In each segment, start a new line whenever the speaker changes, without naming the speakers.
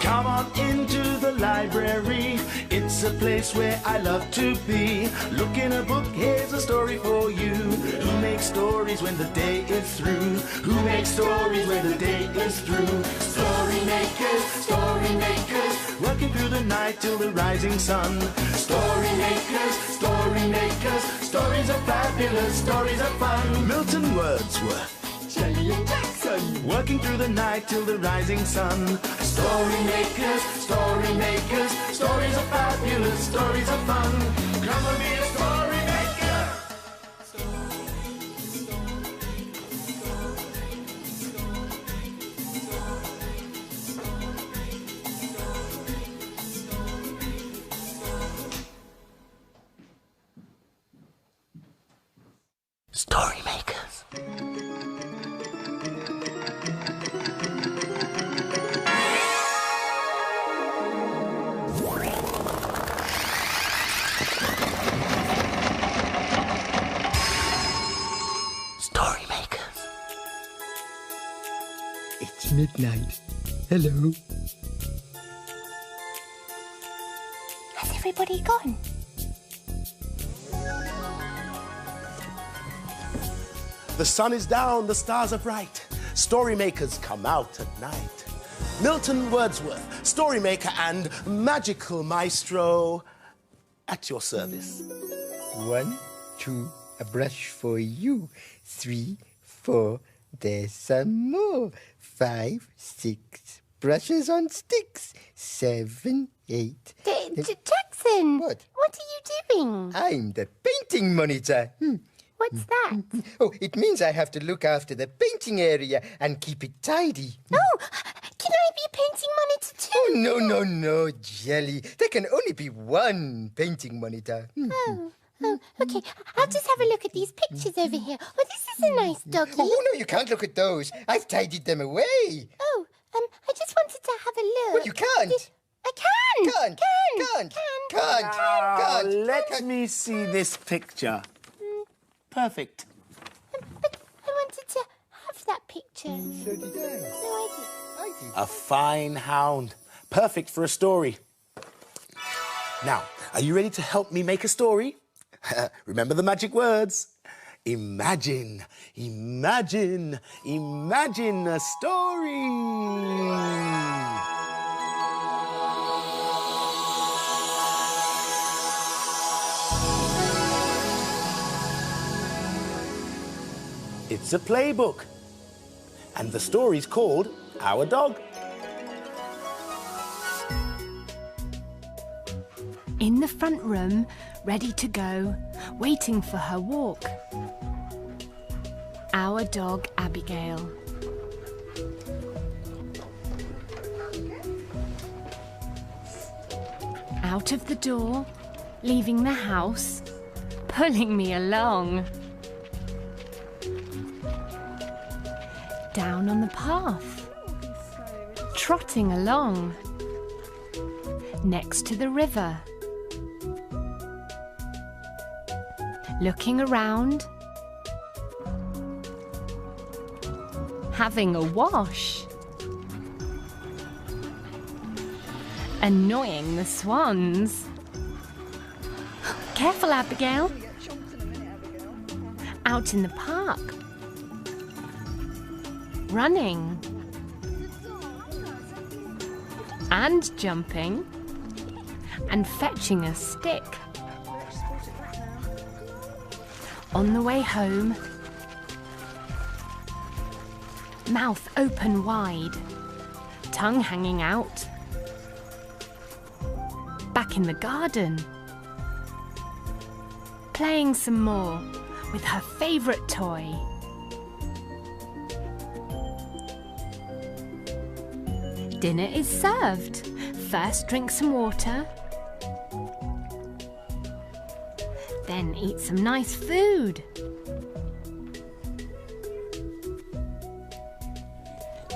Come on into the library. It's a place where I love to be. Look in a book, here's a story for you. Who makes stories when the day is through? Who makes stories when the day is through? Story makers, working through the night till the rising sun. Story makers, stories are fabulous, stories are fun. Milton, Wordsworth, Shelley and Jackson, working through the night till the rising sun. Story makers, stories are fabulous, stories are fun. Come and be a story maker. Story makers. Story makers.
It's midnight. Hello.
Has everybody gone?
The sun is down, the stars are bright. Story makers come out at night. Milton, Wordsworth, story maker and magical maestro, at your service.
1, 2, a brush for you. 3, 4, there's some more. 5, 6, brushes on sticks. 7, 8.
Jackson!
What?
What are you doing?
I'm the painting monitor.
What's that?
Oh, it means I have to look after the painting area and keep it tidy.
Oh, can I be a painting monitor too?
Oh, no, Jelly. There can only be one painting monitor.
Oh, okay. I'll just have a look at these pictures over here. Oh, this is a nice doggy.
Oh, no, you can't look at those. I've tidied them away.
Oh, I just wanted to have a look.
Well, you can't.
I can.
Can't.
Let me see this picture. Perfect.
But I wanted to have that picture.
So did I.
No, I did.
A fine hound. Perfect for a story. Now, are you ready to help me make a story? Remember the magic words. Imagine a story. It's a playbook, and the story's called Our Dog.
In the front room, ready to go, waiting for her walk. Our dog, Abigail. Out of the door, leaving the house, pulling me along. Down on the path, trotting along, next to the river. Looking around, having a wash, annoying the swans. Careful, Abigail. Out in the park, running and jumping and fetching a stick. On the way home, mouth open wide, tongue hanging out. Back in the garden, playing some more with her favourite toy. Dinner is served. First drink some water, then eat some nice food.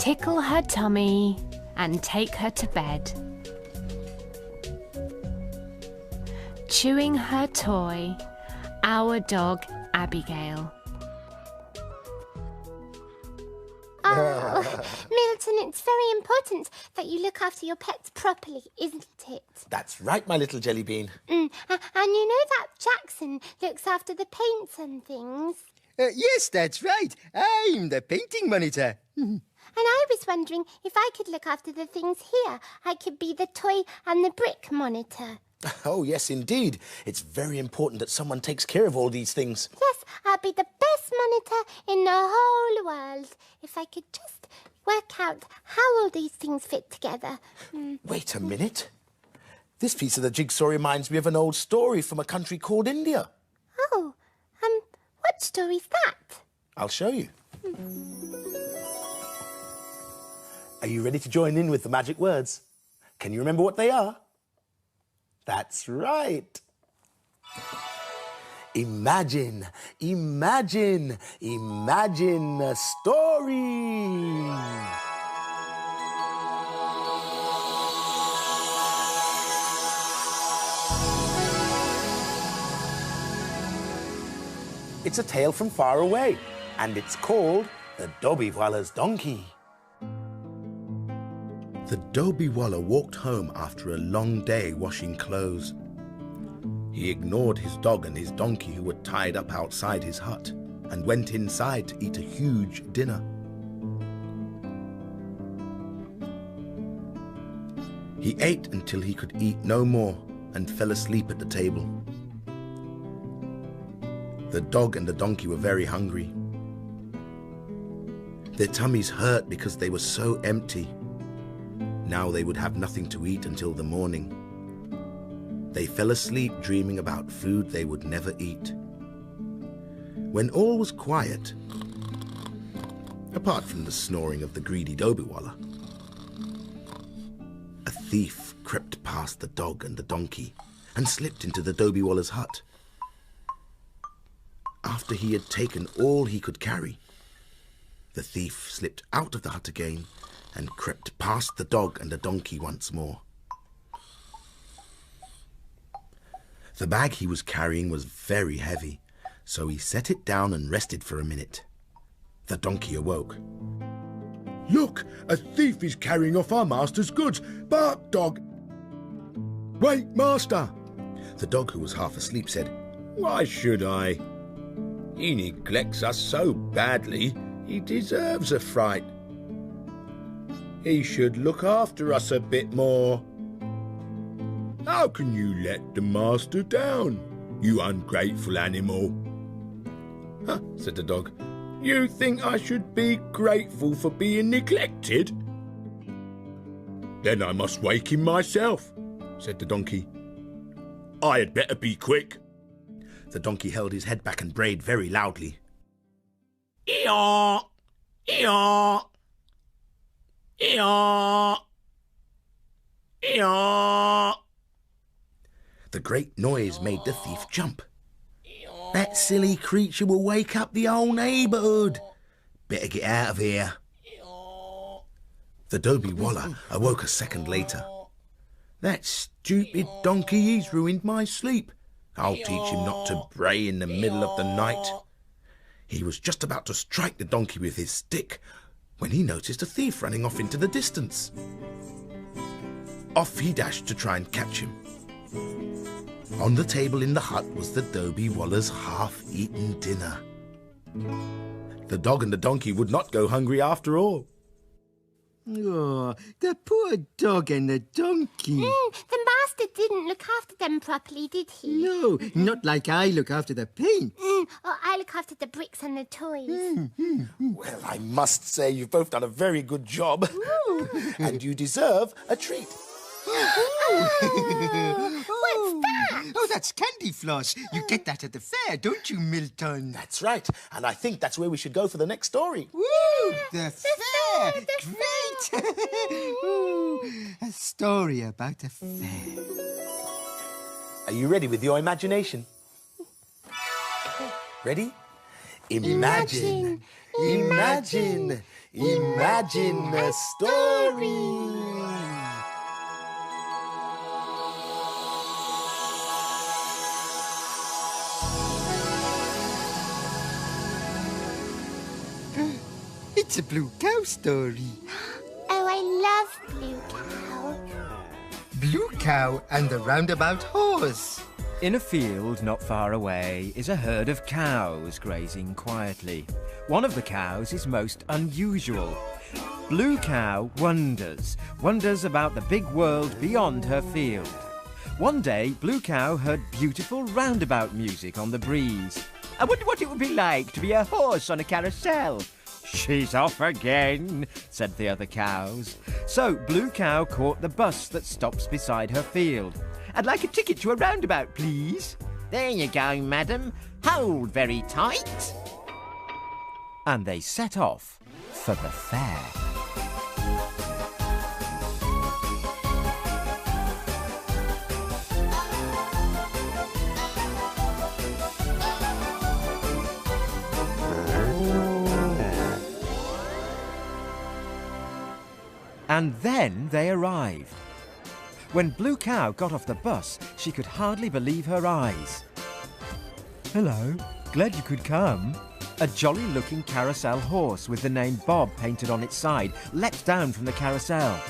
Tickle her tummy and take her to bed. Chewing her toy, our dog Abigail.
Oh, Milton, it's very important that you look after your pets properly, isn't it?
That's right, my little jelly bean.
And you know that Jackson looks after the paints and things?
Yes, that's right. I'm the painting monitor.
And I was wondering if I could look after the things here. I could be the toy and the brick monitor.
Oh, yes, indeed. It's very important that someone takes care of all these things.
Yes, I'll be the best monitor in the whole world. If I could just work out how all these things fit together.
Wait a minute. This piece of the jigsaw reminds me of an old story from a country called India.
Oh, what story's that?
I'll show you. Are you ready to join in with the magic words? Can you remember what they are? That's right. Imagine, imagine, imagine a story. It's a tale from far away, and it's called The Dobby-Waller's Donkey. The Dobby-Waller walked home after a long day washing clothes. He ignored his dog and his donkey who were tied up outside his hut and went inside to eat a huge dinner. He ate until he could eat no more and fell asleep at the table. The dog and the donkey were very hungry. Their tummies hurt because they were so empty. Now they would have nothing to eat until the morning. They fell asleep dreaming about food they would never eat. When all was quiet, apart from the snoring of the greedy Dobby-Waller, a thief crept past the dog and the donkey and slipped into the Dobby-Waller's hut. After he had taken all he could carry, the thief slipped out of the hut again and crept past the dog and the donkey once more. The bag he was carrying was very heavy, so he set it down and rested for a minute. The donkey awoke. "Look, a thief is carrying off our master's goods. Bark, dog!" "Wait, master!" The dog, who was half asleep, said, "Why should I? He neglects us so badly, he deserves a fright. He should look after us a bit more." "How can you let the master down, you ungrateful animal?" "Huh," said the dog. "You think I should be grateful for being neglected?" "Then I must wake him myself," said the donkey. "I had better be quick." The donkey held his head back and brayed very loudly. "Eeyaw! Eeyaw! Eeyaw! Eeyaw!" The great noise made the thief jump. "That silly creature will wake up the whole neighbourhood. Better get out of here." The Dobby-Waller awoke a second later. "That stupid donkey, he's ruined my sleep. I'll teach him not to bray in the middle of the night." He was just about to strike the donkey with his stick when he noticed a thief running off into the distance. Off he dashed to try and catch him. On the table in the hut was the Dobby-Waller's half-eaten dinner. The dog and the donkey would not go hungry after all.
Oh, the poor dog and the donkey.
The master didn't look after them properly, did he?
No, not like I look after the paint.
Or I look after the bricks and the toys.
Well, I must say you've both done a very good job. And you deserve a treat.
What's that?
Oh, that's candy floss. You get that at the fair, don't you, Milton?
That's right. And I think that's where we should go for the next story.
Woo! The fair! Great! Ooh, a story about a fair.
Are you ready with your imagination? Ready? Imagine, imagine, imagine a story.
It's a blue cow story.
Oh, I Blue Cow?
Blue Cow and the Roundabout Horse.
In a field not far away is a herd of cows grazing quietly. One of the cows is most unusual. Blue Cow wonders about the big world beyond her field. One day, Blue Cow heard beautiful roundabout music on the breeze. I wonder what it would be like to be a horse on a carousel. She's off again, said the other cows. So Blue Cow caught the bus that stops beside her field. I'd like a ticket to a roundabout, please. There you go, madam. Hold very tight. And they set off for the fair. And then they arrived. When Blue Cow got off the bus, she could hardly believe her eyes. Hello, glad you could come. A jolly-looking carousel horse with the name Bob painted on its side leapt down from the carousel.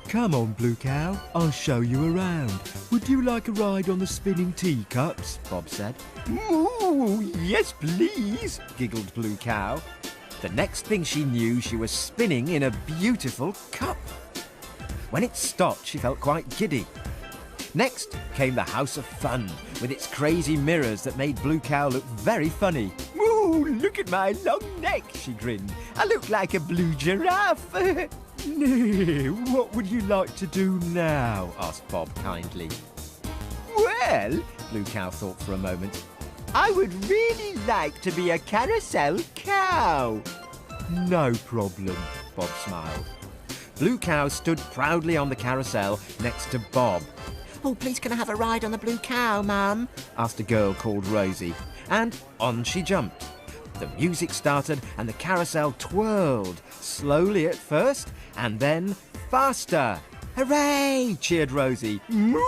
Come on, Blue Cow, I'll show you around. Would you like a ride on the spinning teacups? Bob said. Ooh, yes, please, giggled Blue Cow. The next thing she knew, she was spinning in a beautiful cup. When it stopped, she felt quite giddy. Next came the House of Fun, with its crazy mirrors that made Blue Cow look very funny. Ooh, look at my long neck, she grinned. I look like a blue giraffe. What would you like to do now? Asked Bob kindly. Well, Blue Cow thought for a moment. I would really like to be a carousel cow. No problem, Bob smiled. Blue Cow stood proudly on the carousel next to Bob. Oh, please can I have a ride on the Blue Cow, Mum? Asked a girl called Rosie. And on she jumped. The music started and the carousel twirled, slowly at first and then faster. Hooray! Cheered Rosie. Moo!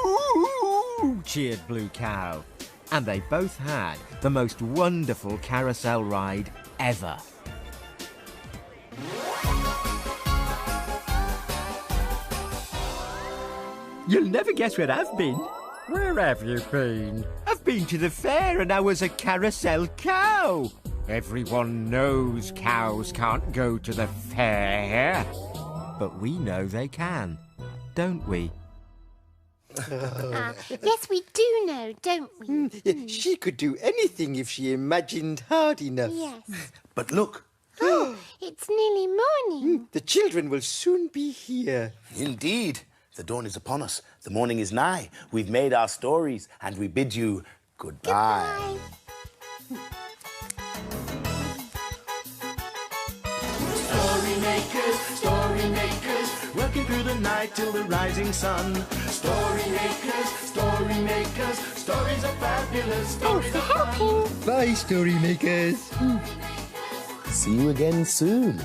Cheered Blue Cow. And they both had the most wonderful carousel ride ever. You'll never guess where I've been. Where have you been? I've been to the fair and I was a carousel cow. Everyone knows cows can't go to the fair. But we know they can, don't we?
Yes, we do know, don't we?
She could do anything if she imagined hard enough.
Yes.
But look.
Oh, it's nearly morning.
The children will soon be here.
Indeed. The dawn is upon us. The morning is nigh. We've made our stories and we bid you goodbye. Story makers, working through the night till the rising sun. Story makers, stories are fabulous.
Thanks for helping.
Bye, story makers.
See you again soon.